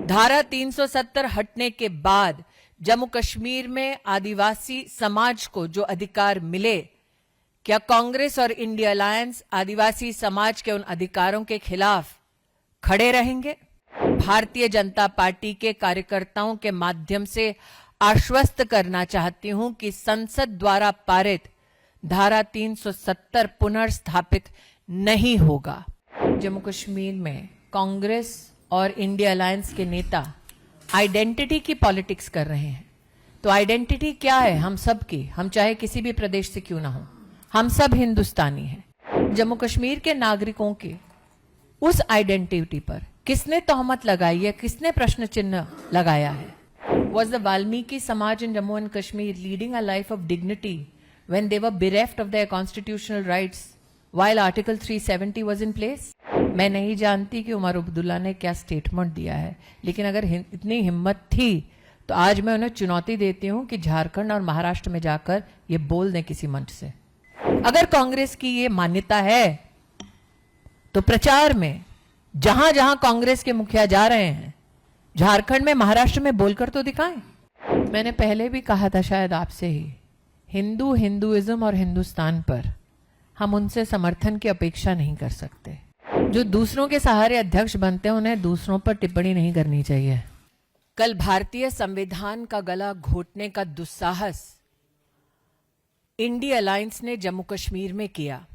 धारा 370 हटने के बाद जम्मू कश्मीर में आदिवासी समाज को जो अधिकार मिले, क्या कांग्रेस और इंडिया अलायंस आदिवासी समाज के उन अधिकारों के खिलाफ खड़े रहेंगे? भारतीय जनता पार्टी के कार्यकर्ताओं के माध्यम से आश्वस्त करना चाहती हूं कि संसद द्वारा पारित धारा 370 पुनर्स्थापित नहीं होगा। जम्मू कश्मीर में कांग्रेस और इंडिया अलायंस के नेता आइडेंटिटी की पॉलिटिक्स कर रहे हैं। तो आइडेंटिटी क्या है? हम सब की, हम चाहे किसी भी प्रदेश से क्यों ना हो, हम सब हिंदुस्तानी हैं। जम्मू कश्मीर के नागरिकों के उस आइडेंटिटी पर किसने तोहमत लगाई है, किसने प्रश्न चिन्ह लगाया है? Was the Valmiki Samaj in Jammu and Kashmir leading a life of dignity when they were bereft of their constitutional rights while Article 370 was in place? मैं नहीं जानती कि उमर अब्दुल्ला ने क्या स्टेटमेंट दिया है, लेकिन अगर इतनी हिम्मत थी तो आज मैं उन्हें चुनौती देती हूं कि झारखंड और महाराष्ट्र में जाकर ये बोल दें किसी मंच से। अगर कांग्रेस की ये मान्यता है तो प्रचार में जहां जहां कांग्रेस के मुखिया जा रहे हैं, झारखंड में, महाराष्ट्र में बोलकर तो दिखाएं। मैंने पहले भी कहा था शायद आपसे ही, हिंदुइज्म और हिंदुस्तान पर हम उनसे समर्थन की अपेक्षा नहीं कर सकते। जो दूसरों के सहारे अध्यक्ष बनते हैं उन्हें दूसरों पर टिप्पणी नहीं करनी चाहिए। कल भारतीय संविधान का गला घोटने का दुस्साहस इंडिया अलायंस ने जम्मू कश्मीर में किया।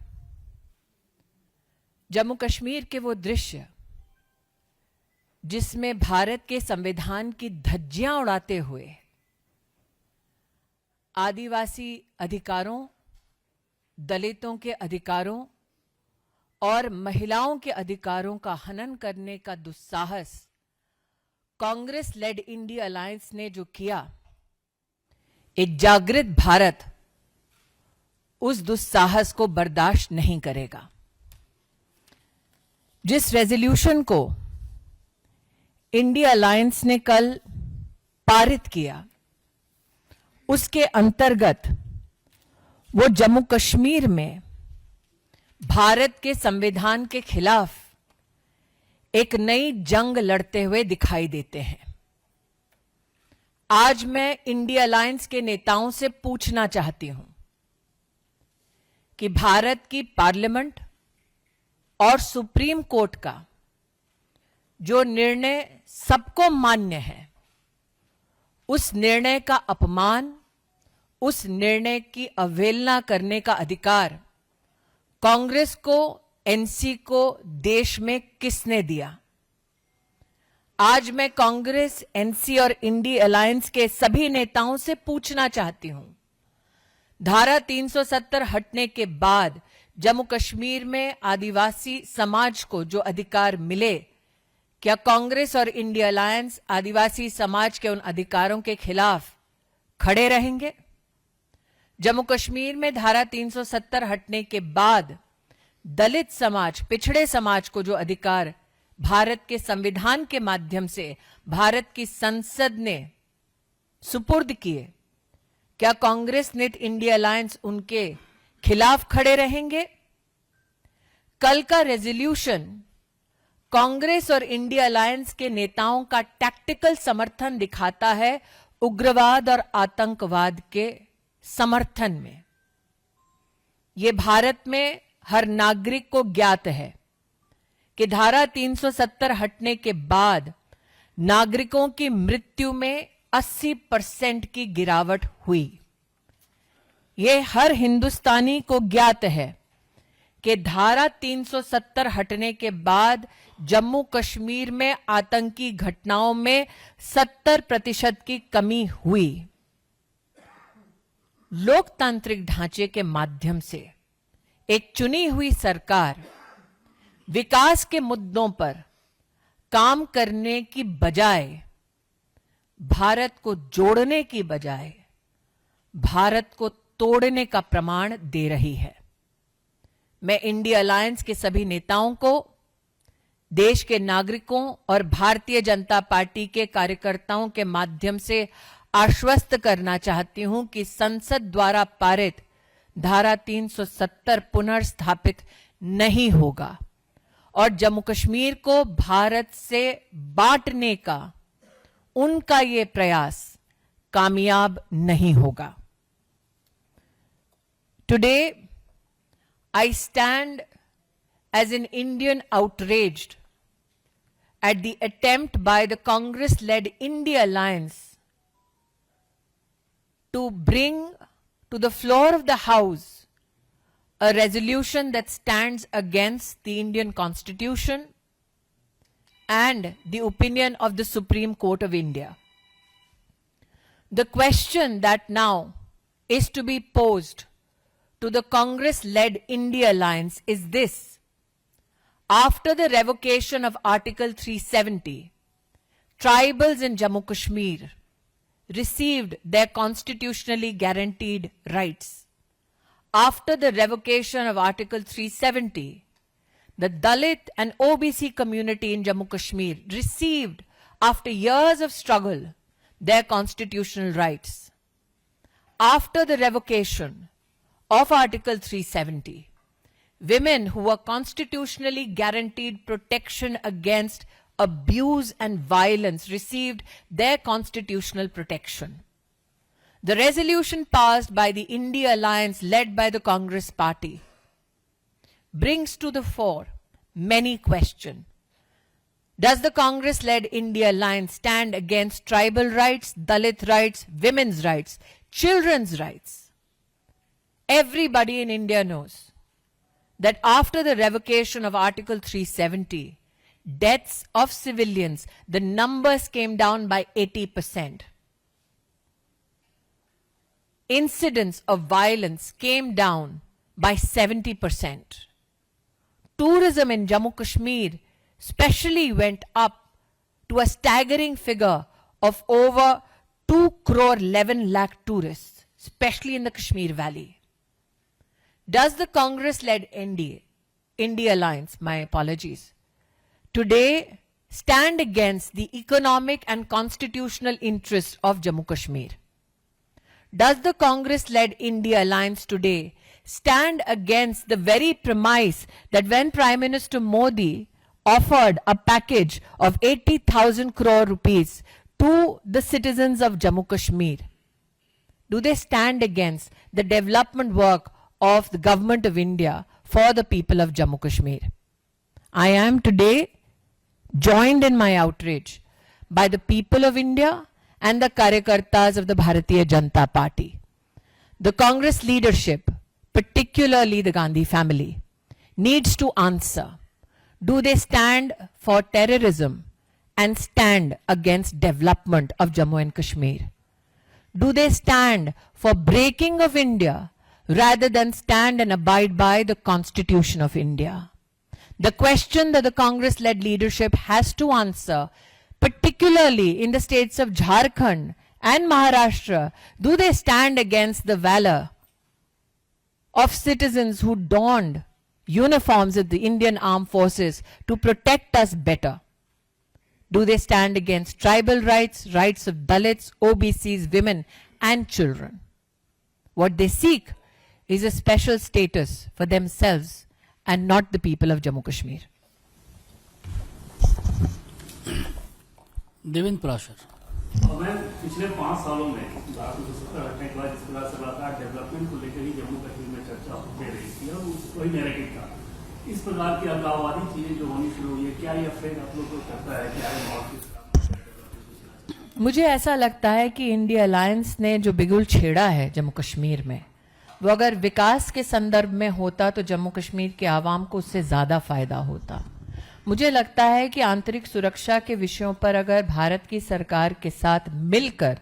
जम्मू कश्मीर के वो दृश्य जिसमें भारत के संविधान की धज्जियां उड़ाते हुए आदिवासी अधिकारों, दलितों के अधिकारों और महिलाओं के अधिकारों का हनन करने का दुस्साहस कांग्रेस लेड इंडिया अलायंस ने जो किया, एक जागृत भारत उस दुस्साहस को बर्दाश्त नहीं करेगा। जिस रेजोल्यूशन को इंडिया अलायंस ने कल पारित किया, उसके अंतर्गत वो जम्मू कश्मीर में भारत के संविधान के खिलाफ एक नई जंग लड़ते हुए दिखाई देते हैं। आज मैं इंडिया अलायंस के नेताओं से पूछना चाहती हूं कि भारत की पार्लियामेंट और सुप्रीम कोर्ट का जो निर्णय सबको मान्य है, उस निर्णय का अपमान, उस निर्णय की अवहेलना करने का अधिकार कांग्रेस को, एनसी को देश में किसने दिया? आज मैं कांग्रेस, एनसी और इंडिया अलायंस के सभी नेताओं से पूछना चाहती हूं, धारा 370 हटने के बाद जम्मू कश्मीर में आदिवासी समाज को जो अधिकार मिले, क्या कांग्रेस और इंडिया अलायंस आदिवासी समाज के उन अधिकारों के खिलाफ खड़े रहेंगे? जम्मू कश्मीर में धारा 370 हटने के बाद दलित समाज, पिछड़े समाज को जो अधिकार भारत के संविधान के माध्यम से भारत की संसद ने सुपुर्द किए, क्या कांग्रेस नेट इंडिया अलायंस उनके खिलाफ खड़े रहेंगे? कल का रेजोल्यूशन कांग्रेस और इंडिया अलायंस के नेताओं का टैक्टिकल समर्थन दिखाता है उग्रवाद और आतंकवाद के समर्थन में। यह भारत में हर नागरिक को ज्ञात है कि धारा 370 हटने के बाद नागरिकों की मृत्यु में 80% की गिरावट हुई। यह हर हिंदुस्तानी को ज्ञात है कि धारा 370 हटने के बाद जम्मू कश्मीर में आतंकी घटनाओं में 70% की कमी हुई। लोकतांत्रिक ढांचे के माध्यम से एक चुनी हुई सरकार विकास के मुद्दों पर काम करने की बजाय, भारत को जोड़ने की बजाय भारत को तोड़ने का प्रमाण दे रही है। मैं इंडिया अलायंस के सभी नेताओं को, देश के नागरिकों और भारतीय जनता पार्टी के कार्यकर्ताओं के माध्यम से आश्वस्त करना चाहती हूं कि संसद द्वारा पारित धारा 370 पुनर्स्थापित नहीं होगा और जम्मू कश्मीर को भारत से बांटने का उनका ये प्रयास कामयाब नहीं होगा। Today, I stand as an Indian outraged at the attempt by the Congress-led India Alliance to bring to the floor of the House a resolution that stands against the Indian Constitution and the opinion of the Supreme Court of India. The question that now is to be posed to the Congress-led India Alliance is this: after the revocation of Article 370, tribals in Jammu Kashmir received their constitutionally guaranteed rights. After the revocation of Article 370, the Dalit and OBC community in Jammu Kashmir received, after years of struggle, their constitutional rights. After the revocation of Article 370, women who were constitutionally guaranteed protection against abuse and violence received their constitutional protection. The resolution passed by the India Alliance led by the Congress Party brings to the fore many questions. Does the Congress-led India Alliance stand against tribal rights, Dalit rights, women's rights, children's rights? Everybody in India knows that after the revocation of Article 370, deaths of civilians, the numbers came down by 80%. Incidents of violence came down by 70%. Tourism in Jammu Kashmir especially went up to a staggering figure of over 2 crore 11 lakh tourists, especially in the Kashmir Valley. Does the Congress-led India Alliance, my apologies, today stand against the economic and constitutional interests of Jammu Kashmir? Does the Congress-led India Alliance today stand against the very premise that when Prime Minister Modi offered a package of 80,000 crore rupees to the citizens of Jammu Kashmir, do they stand against the development work of the government of India for the people of Jammu Kashmir? I am today joined in my outrage by the people of India and the Karyakartas of the Bharatiya Janata Party. The Congress leadership, particularly the Gandhi family, needs to answer: do they stand for terrorism and stand against development of Jammu and Kashmir? Do they stand for breaking of India rather than stand and abide by the Constitution of India? The question that the Congress-led leadership has to answer, particularly in the states of Jharkhand and Maharashtra, do they stand against the valor of citizens who donned uniforms of the Indian Armed Forces to protect us better? Do they stand against tribal rights, rights of Dalits, OBCs, women and children? What they seek is a special status for themselves and not the people of Jammu Kashmir. Devendra Parashar. मैं पिछले 5 सालों में भारत में 70 हटने के बाद जिस प्रकार से लगातार डेवलपमेंट को लेकर ही जम्मू कश्मीर में चर्चा होते रही थी और वही नैरेटिव था। इस प्रकार की अलगाववादी चीजें जो होनी शुरू हुई है, क्या ये अफेयर आप लोग को करता है? क्या ये मुझे ऐसा लगता है कि इंडिया अलायंस ने जो बिगुल छेड़ा है जम्मू कश्मीर में, वो अगर विकास के संदर्भ में होता तो जम्मू कश्मीर के आवाम को उससे ज्यादा फायदा होता। मुझे लगता है कि आंतरिक सुरक्षा के विषयों पर अगर भारत की सरकार के साथ मिलकर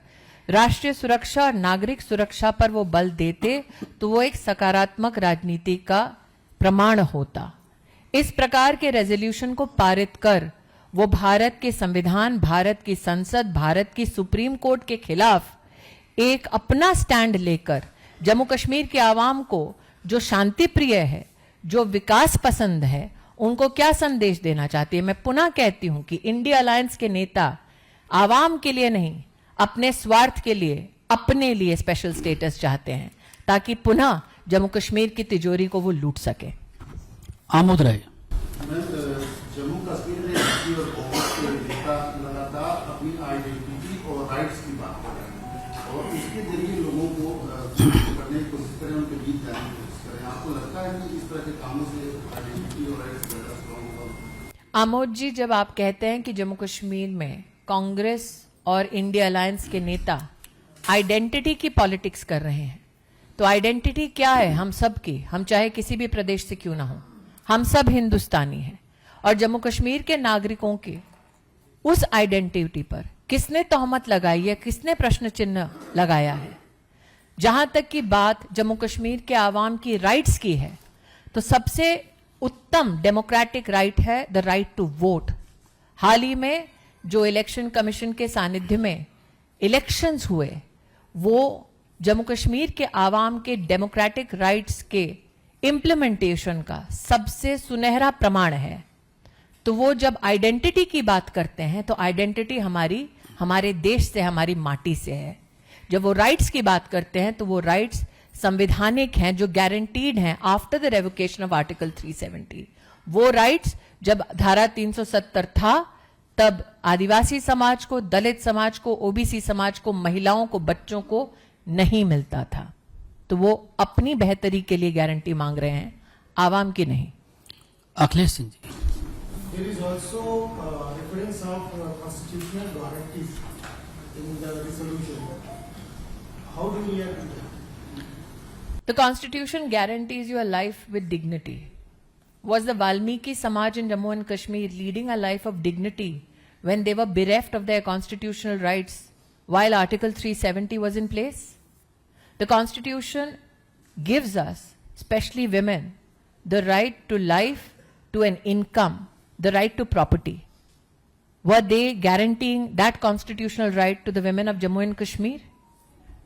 राष्ट्रीय सुरक्षा और नागरिक सुरक्षा पर वो बल देते तो वो एक सकारात्मक राजनीति का प्रमाण होता। इस प्रकार के रेजोल्यूशन को पारित कर वो भारत के संविधान, भारत की संसद, भारत की सुप्रीम कोर्ट के खिलाफ एक अपना स्टैंड लेकर जम्मू कश्मीर के आवाम को, जो शांति प्रिय है, जो विकास पसंद है, उनको क्या संदेश देना चाहती है? मैं पुनः कहती हूं कि इंडिया अलायंस के नेता आवाम के लिए नहीं, अपने स्वार्थ के लिए, अपने लिए स्पेशल स्टेटस चाहते हैं ताकि पुनः जम्मू कश्मीर की तिजोरी को वो लूट सके। आमोद राय। जम्मू कश्मीर में और नेता लगातार अपनी आइडेंटिटी और राइट्स की बात कर रहे हैं और इसके जरिए लोगों को करने की कोशिश करें, उनके बीच जाने की कोशिश करें। आपको लगता है कि इस तरह के कामों से आइडेंटिटी और राइट्स ज्यादा स्ट्रॉन्ग होगा? आमोद जी, जब आप कहते हैं कि जम्मू कश्मीर में कांग्रेस और इंडिया अलायंस के नेता आइडेंटिटी की पॉलिटिक्स कर रहे हैं, तो आइडेंटिटी क्या है हम सब की? हम चाहे किसी भी प्रदेश से क्यों ना हो, हम सब हिंदुस्तानी हैं। और जम्मू कश्मीर के नागरिकों की उस आइडेंटिटी पर किसने तोहमत लगाई है, किसने प्रश्न चिन्ह लगाया है? जहां तक की बात जम्मू कश्मीर के आवाम की राइट्स की है, तो सबसे उत्तम डेमोक्रेटिक राइट है द राइट टू वोट। हाल ही में जो इलेक्शन कमीशन के सानिध्य में इलेक्शंस हुए, वो जम्मू कश्मीर के आवाम के डेमोक्रेटिक राइट्स के इम्प्लीमेंटेशन का सबसे सुनहरा प्रमाण है। तो वो जब आइडेंटिटी की बात करते हैं तो आइडेंटिटी हमारी हमारे देश से, हमारी माटी से है। जब वो राइट्स की बात करते हैं तो वो राइट्स संवैधानिक हैं, जो गारंटीड हैं after the revocation of article 370। वो राइट्स जब धारा 370 था, तब आदिवासी समाज को, दलित समाज को, ओबीसी समाज को, महिलाओं को, बच्चों को नहीं मिलता था। तो वो अपनी बेहतरी के लिए गारंटी मांग रहे हैं, आवाम की नहीं। Akhilesh Singh ji. There is also reference of constitutional guarantees in the resolution. How do we react to that? The Constitution guarantees you a life with dignity. Was the Valmiki Samaj in Jammu and Kashmir leading a life of dignity when they were bereft of their constitutional rights while Article 370 was in place? The Constitution gives us, especially women, the right to life, to an income, the right to property. Were they guaranteeing that constitutional right to the women of Jammu and Kashmir?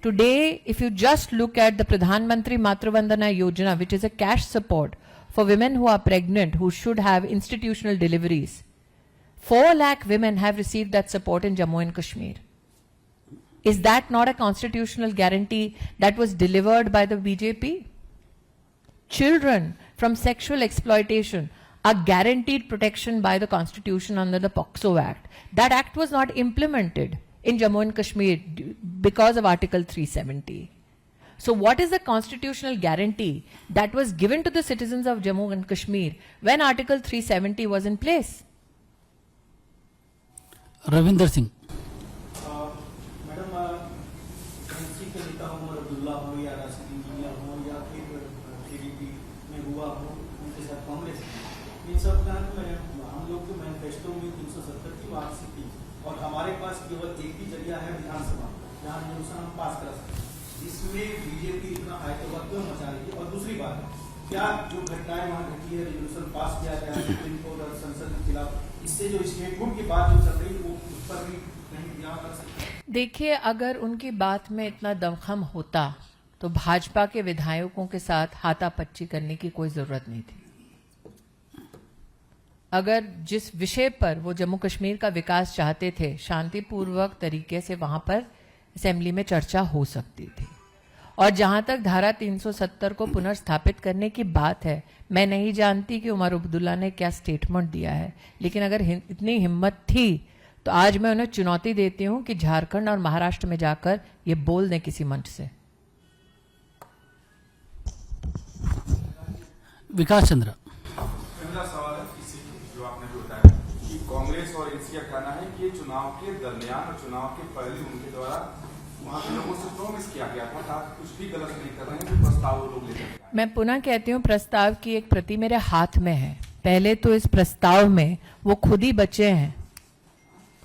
Today, if you just look at the Pradhan Mantri Matru Vandana Yojana, which is a cash support for women who are pregnant, who should have institutional deliveries, 4 lakh women have received that support in Jammu and Kashmir. Is that not a constitutional guarantee that was delivered by the BJP? Children from sexual exploitation are guaranteed protection by the Constitution under the POCSO Act. That act was not implemented in Jammu and Kashmir because of Article 370. So what is the constitutional guarantee that was given to the citizens of Jammu and Kashmir when Article 370 was in place? Ravinder Singh. Madam, NC के नेता उमर अब्दुल्ला हो या Rashid engineer हो या फिर TDP में हुआ हो, उनके साथ कांग्रेस, इन सब का हम लोग के मैनिफेस्टो में 370 की वापसी की और हमारे पास केवल एक ही जरिया है विधानसभा, जहाँ रेजोल्यूशन हम पास कर सकते हैं। इसमें बीजेपी इतना आयतवा क्यों मचा रही है? और दूसरी बात है, क्या जो घटनाएं वहाँ घटी है, रेजोल्यूशन पास किया गया है सुप्रीम कोर्ट और संसद के खिलाफ, इससे जो स्टेटहुड की बात जो चल रही है वो उस पर भी कहीं यहाँ कर सकते हैं? देखिए, अगर उनकी बात में इतना दमखम होता तो भाजपा के विधायकों के साथ हाथापच्ची करने की कोई जरूरत नहीं थी। अगर जिस विषय पर वो जम्मू कश्मीर का विकास चाहते थे, शांतिपूर्वक तरीके से वहां पर असेंबली में चर्चा हो सकती थी। और जहां तक धारा 370 को पुनर्स्थापित करने की बात है, मैं नहीं जानती कि उमर अब्दुल्ला ने क्या स्टेटमेंट दिया है, लेकिन अगर इतनी हिम्मत थी तो आज मैं उन्हें चुनौती देती हूं कि झारखंड और महाराष्ट्र में जाकर ये बोल दें किसी मंच से। विकास चंद्र। मेरा सवाल है इसी जो आपने जो बताया कि कांग्रेस और एनसी का कहना है कि ये चुनाव के दरमियान और चुनाव के पहले उनके द्वारा वहां के लोगों से प्रॉमिस किया गया था, आप कुछ भी गलत नहीं कर रहे हैं, जो प्रस्ताव वो लोग लेकर आए। मैं पुनः कहती हूँ, प्रस्ताव की एक प्रति मेरे हाथ में है। पहले तो इस प्रस्ताव में वो खुद ही बचे हैं।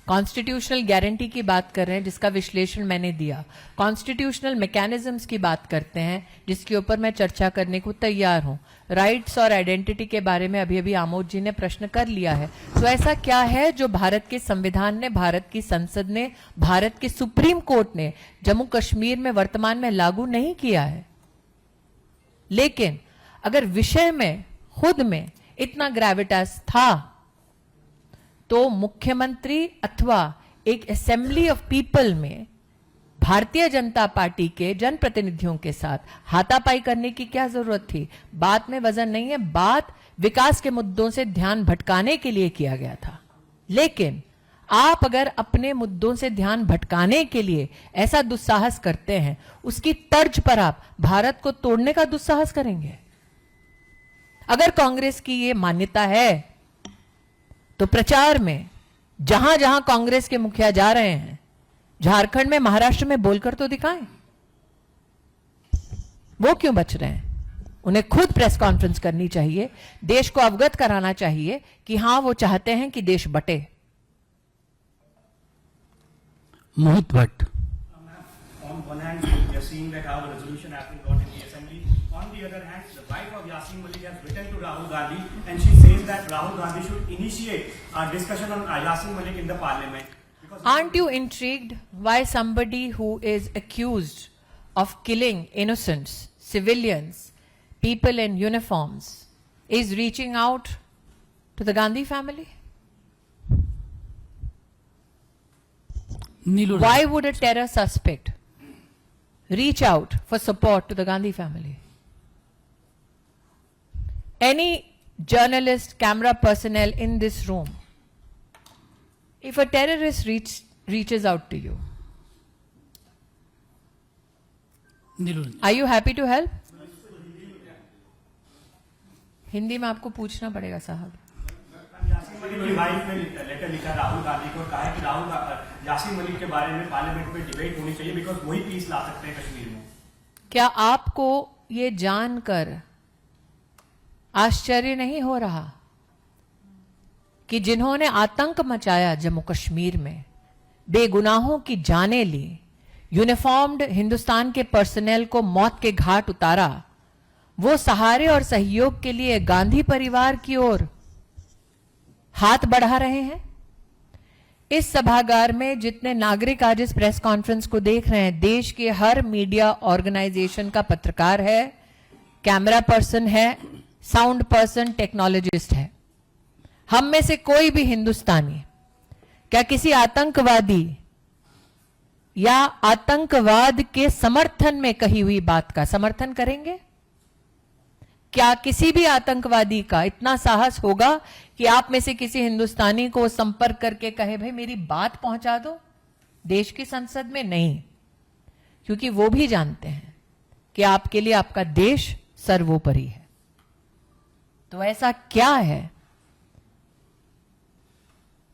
कॉन्स्टिट्यूशनल गारंटी की बात कर रहे हैं, जिसका विश्लेषण मैंने दिया। कॉन्स्टिट्यूशनल मैकेनिज्म्स की बात करते हैं, जिसके ऊपर मैं चर्चा करने को तैयार हूं। राइट्स और आइडेंटिटी के बारे में अभी अभी आमोद जी ने प्रश्न कर लिया है। तो ऐसा क्या है जो भारत के संविधान ने, भारत की संसद ने, भारत के सुप्रीम कोर्ट ने जम्मू कश्मीर में वर्तमान में लागू नहीं किया है? लेकिन अगर विषय में खुद में इतना ग्रेविटास था तो मुख्यमंत्री अथवा एक असेंबली ऑफ पीपल में भारतीय जनता पार्टी के जनप्रतिनिधियों के साथ हाथापाई करने की क्या जरूरत थी? बात में वजन नहीं है, बात विकास के मुद्दों से ध्यान भटकाने के लिए किया गया था। लेकिन आप अगर अपने मुद्दों से ध्यान भटकाने के लिए ऐसा दुस्साहस करते हैं, उसकी तर्ज पर आप भारत को तोड़ने का दुस्साहस करेंगे। अगर कांग्रेस की ये मान्यता है तो प्रचार में जहां जहां कांग्रेस के मुखिया जा रहे हैं, झारखंड में, महाराष्ट्र में, बोलकर तो दिखाएं। वो क्यों बच रहे हैं? उन्हें खुद प्रेस कॉन्फ्रेंस करनी चाहिए, देश को अवगत कराना चाहिए कि हां वो चाहते हैं कि देश बटे। मोहित Bhatt. On one hand, we are seeing that how the resolution has been brought in the assembly. On the other hand, the wife of Yasin Malik has written to Rahul Gandhi, and she says that Rahul Gandhi should initiate a discussion on Yasin Malik in the parliament. Aren't you intrigued why somebody who is accused of killing innocents, civilians, people in uniforms, is reaching out to the Gandhi family? Neelu Why would a terror suspect reach out for support to the Gandhi family? Any journalist, camera personnel in this room, if a terrorist reaches out to you, Neelu are you happy to help? Hindi में आपको पूछना पड़ेगा साहब। यासीन मलिक की wife ने letter लिखा राहुल गांधी को, कहा है कि यासीन मलिक के बारे में पार्लियामेंट में डिबेट होनी चाहिए बिकॉज वही पीस ला सकते हैं कश्मीर में। क्या आपको ये जानकर आश्चर्य नहीं हो रहा कि जिन्होंने आतंक मचाया जम्मू कश्मीर में, बेगुनाहों की जानें ली, यूनिफॉर्म्ड हिंदुस्तान के पर्सनेल को मौत के घाट उतारा, वो सहारे और सहयोग के लिए गांधी परिवार की ओर हाथ बढ़ा रहे हैं? इस सभागार में जितने नागरिक आज इस प्रेस कॉन्फ्रेंस को देख रहे हैं, देश के हर मीडिया ऑर्गेनाइजेशन का पत्रकार है, कैमरा पर्सन है, साउंड पर्सन, टेक्नोलॉजिस्ट है। हम में से कोई भी हिंदुस्तानी क्या किसी आतंकवादी या आतंकवाद के समर्थन में कही हुई बात का समर्थन करेंगे? क्या किसी भी आतंकवादी का इतना साहस होगा कि आप में से किसी हिंदुस्तानी को संपर्क करके कहे भाई मेरी बात पहुंचा दो देश की संसद में? नहीं, क्योंकि वो भी जानते हैं कि आपके लिए आपका देश सर्वोपरि है। तो ऐसा क्या है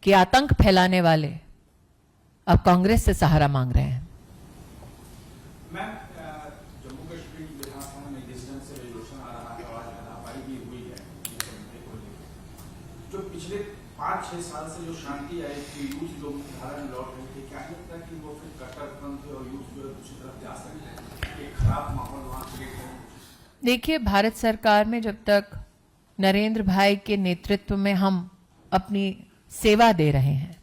कि आतंक फैलाने वाले अब कांग्रेस से सहारा मांग रहे हैं? मैम, जम्मू कश्मीर विधानसभा में जिस ढंग से रेजोल्यूशन आ रहा है और हाथापाई भी हुई है, जो पिछले 5-6 साल से जो शांति आई थी, यूथ लोग धारा में लौट रहे थे, क्या लगता है कि वो फिर कट्टरपंथी और यूथ जो है दूसरी तरफ जा सकते हैं? एक खराब माहौल वहां क्रिएट हो। देखिए, भारत सरकार में जब तक नरेंद्र भाई के नेतृत्व में हम अपनी सेवा दे रहे हैं,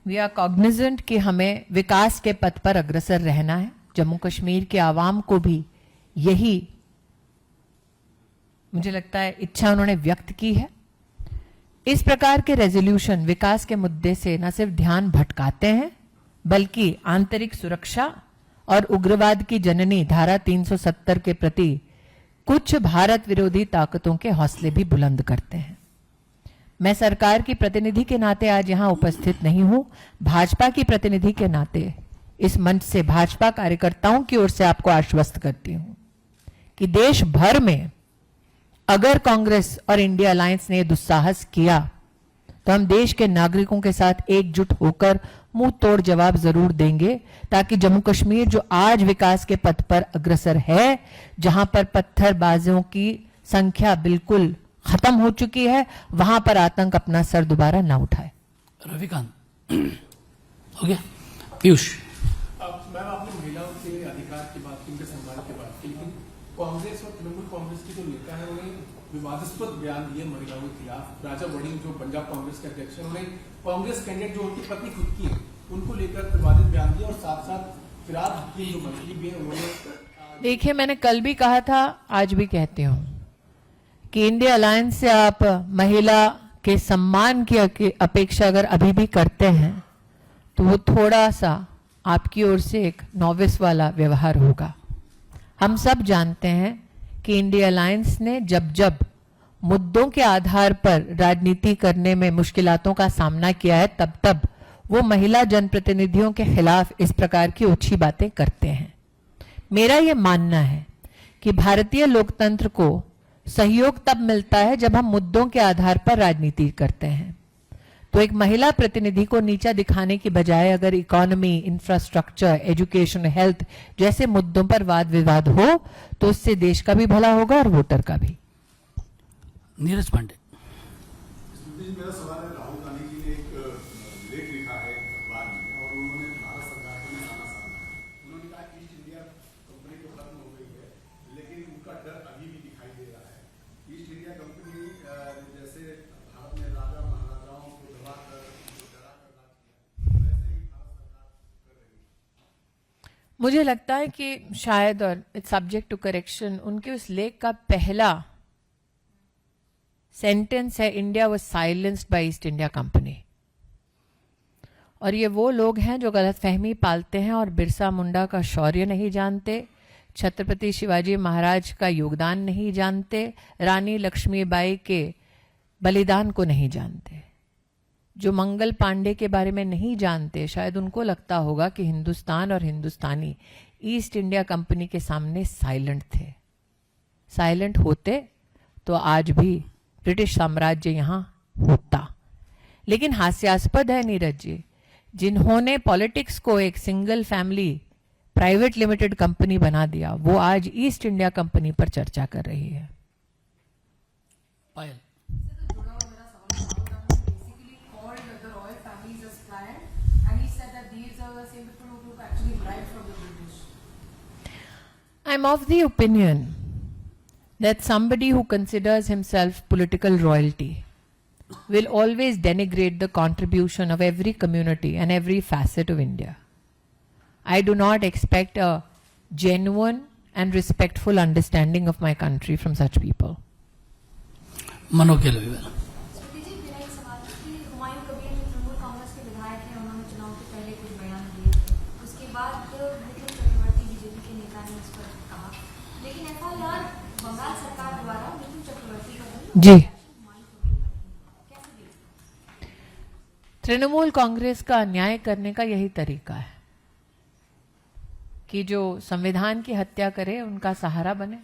वी आर कॉग्निजेंट कि हमें विकास के पथ पर अग्रसर रहना है। जम्मू कश्मीर के आवाम को भी यही, मुझे लगता है, इच्छा उन्होंने व्यक्त की है। इस प्रकार के रेजोल्यूशन विकास के मुद्दे से न सिर्फ ध्यान भटकाते हैं, बल्कि आंतरिक सुरक्षा और उग्रवाद की जननी धारा 370 के प्रति कुछ भारत विरोधी ताकतों के हौसले भी बुलंद करते हैं। मैं सरकार की प्रतिनिधि के नाते आज यहां उपस्थित नहीं हूं, भाजपा की प्रतिनिधि के नाते इस मंच से भाजपा कार्यकर्ताओं की ओर से आपको आश्वस्त करती हूं कि देश भर में अगर कांग्रेस और इंडिया अलायंस ने दुस्साहस किया तो हम देश के नागरिकों के साथ एकजुट होकर मुंह तोड़ जवाब जरूर देंगे, ताकि जम्मू कश्मीर जो आज विकास के पथ पर अग्रसर है, जहां पर पत्थरबाजों की संख्या बिल्कुल खत्म हो चुकी है, वहां पर आतंक अपना सर दोबारा ना उठाए। रविकांत हो गया। पीयूष। मैम, आपने महिलाओं के अधिकार की बात की, उनके सम्मान की बात की, लेकिन कांग्रेस और तृणमूल कांग्रेस की जो नेता है उन्हें विवादास्पद बयान दिए महिलाओं के खिलाफ। राजा वड़िंग जो पंजाब कांग्रेस के अध्यक्ष हैं, उन्हें कांग्रेस कैंडिडेट जो उनकी पत्नी खुद की है उनको लेकर विवादित बयान दिया, और साथ साथ फिराद की जो मंत्री भी है उन्होंने। देखिए, मैंने कल भी कहा था, आज भी कहती हूं कि इंडिया अलायंस से आप महिला के सम्मान की अपेक्षा अगर अभी भी करते हैं तो वो थोड़ा सा आपकी ओर से एक नॉविस वाला व्यवहार होगा। हम सब जानते हैं कि इंडिया अलायंस ने जब जब मुद्दों के आधार पर राजनीति करने में मुश्किलातों का सामना किया है, तब तब वो महिला जनप्रतिनिधियों के खिलाफ इस प्रकार की ओछी बातें करते हैं। मेरा ये मानना है कि भारतीय लोकतंत्र को सहयोग तब मिलता है जब हम मुद्दों के आधार पर राजनीति करते हैं। तो एक महिला प्रतिनिधि को नीचा दिखाने की बजाय अगर इकोनॉमी, इंफ्रास्ट्रक्चर, एजुकेशन, हेल्थ जैसे मुद्दों पर वाद विवाद हो तो उससे देश का भी भला होगा और वोटर का भी। नीरज पांडे। मेरा सवाल है, राहुल गांधी जी ने एक लेख लिखा है अखबार में और उन्होंने भारत सरकार को निशाना साधा है। उन्होंने कहा ईस्ट इंडिया कंपनी तो खत्म हो गई है, लेकिन उनका डर अभी भी दिखाई दे रहा है। ईस्ट इंडिया कंपनी जैसे भारत में राजा महाराजाओं को डरा कर राज किया, वैसे ही भारत सरकार कर रही है। मुझे लगता है कि शायद, और इट्स सब्जेक्ट टू करेक्शन, उनके उस लेख का पहला सेंटेंस है India was silenced by East India Company. और ये वो लोग हैं जो गलतफहमी पालते हैं और बिरसा मुंडा का शौर्य नहीं जानते, छत्रपति शिवाजी महाराज का योगदान नहीं जानते, रानी लक्ष्मीबाई के बलिदान को नहीं जानते, जो मंगल पांडे के बारे में नहीं जानते। शायद उनको लगता होगा कि हिंदुस्तान और हिंदुस्तानी ईस्ट इंडिया कंपनी के सामने साइलेंट थे। साइलेंट होते तो आज भी ब्रिटिश साम्राज्य यहां होता। लेकिन हास्यास्पद है नीरज जी, जिन्होंने पॉलिटिक्स को एक single family private limited company बना दिया, वो आज ईस्ट इंडिया कंपनी पर चर्चा कर रही है। पायल। I'm of the opinion that somebody who considers himself political royalty will always denigrate the contribution of every community and every facet of India. I do not expect a genuine and respectful understanding of my country from such people. Manoj के लिए श्रुति जी, मेरा एक सवाल है कि हुमायूं कबीर जो तृणमूल कांग्रेस के विधायक हैं, उन्होंने चुनाव के पहले कुछ बयान दिए। उसके बाद मिथुन चक्रवर्ती बीजेपी के नेता ने इस पर कहा, लेकिन एफआईआर बंगाल सरकार द्वारा मिथुन चक्रवर्ती पर जी, कैसे देखते हैं? तृणमूल कांग्रेस का अन्याय करने का यही तरीका है कि जो संविधान की हत्या करे उनका सहारा बने,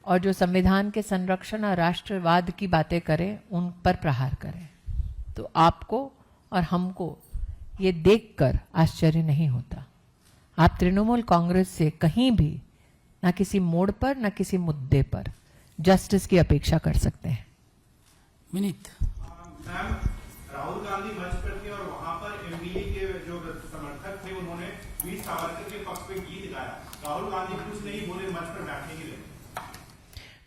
और जो संविधान के संरक्षण और राष्ट्रवाद की बातें करें उन पर प्रहार करें। तो आपको और हमको ये देखकर आश्चर्य नहीं होता। आप तृणमूल कांग्रेस से कहीं भी, ना किसी मोड़ पर, ना किसी मुद्दे पर जस्टिस की अपेक्षा कर सकते हैं। विनीत। मैम, राहुल गांधी मंच पर थे और वहां पर एमबीए के जो समर्थक थे उन्होंने वीर सावरकर के पक्ष में गीत गाया। राहुल गांधी कुछ नहीं बोले मंच पर बैठने के लिए।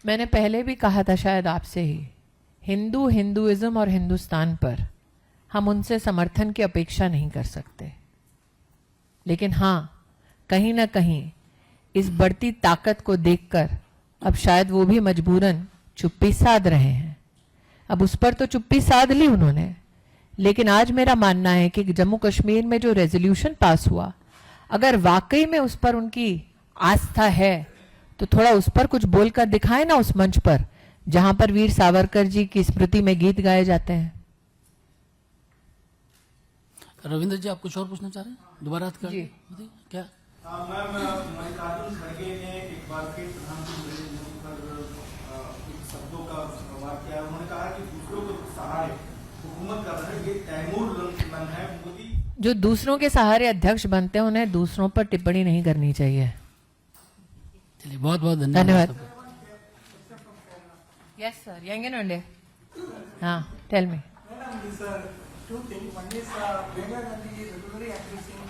मैंने पहले भी कहा था शायद आपसे ही, हिंदुइज्म और हिंदुस्तान पर हम उनसे समर्थन की अपेक्षा नहीं कर सकते। लेकिन हाँ, कहीं ना कहीं इस बढ़ती ताकत को देखकर अब शायद वो भी मजबूरन चुप्पी साध रहे हैं। अब उस पर तो चुप्पी साध ली उन्होंने, लेकिन आज मेरा मानना है कि जम्मू कश्मीर में जो रेजोल्यूशन पास हुआ, अगर वाकई में उस पर उनकी आस्था है तो थोड़ा उस पर कुछ बोलकर दिखाए ना, उस मंच पर जहां पर वीर सावरकर जी की स्मृति में गीत गाए जाते हैं। रविंद्र जी, आप कुछ और पूछना चाह रहे हैं? दोबारा जी। क्या? मैम, मल्लिकार्जुन खड़गे ने एक बार फिर प्रधानमंत्री नरेंद्र मोदी पर कुछ शब्दों का वार किया। उन्होंने कहा कि दूसरों को सहारे हुकूमत कर रहे हैं, ये तैमूर लंघन है। मोदी जो दूसरों के सहारे अध्यक्ष बनते हैं उन्हें दूसरों पर टिप्पणी नहीं करनी चाहिए। चलिए, बहुत बहुत धन्यवाद। यस सर, यंगेनोंडे। हाँ, tell me. Two things. One is Priyanka Gandhi is regularly addressing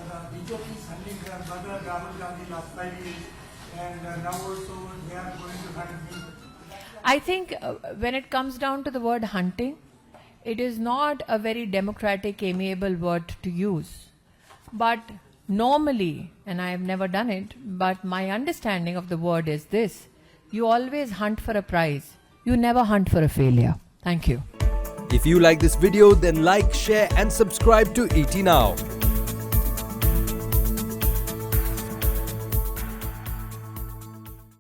the BJP sending her brother Rahul Gandhi last 5 years, and now also they are going to hunt him. I think when it comes down to the word hunting, it is not a very democratic, amiable word to use. But normally, and I have never done it, but my understanding of the word is this: you always hunt for a prize. You never hunt for a failure. Thank you. If you like this video, then like, share and subscribe to ET Now.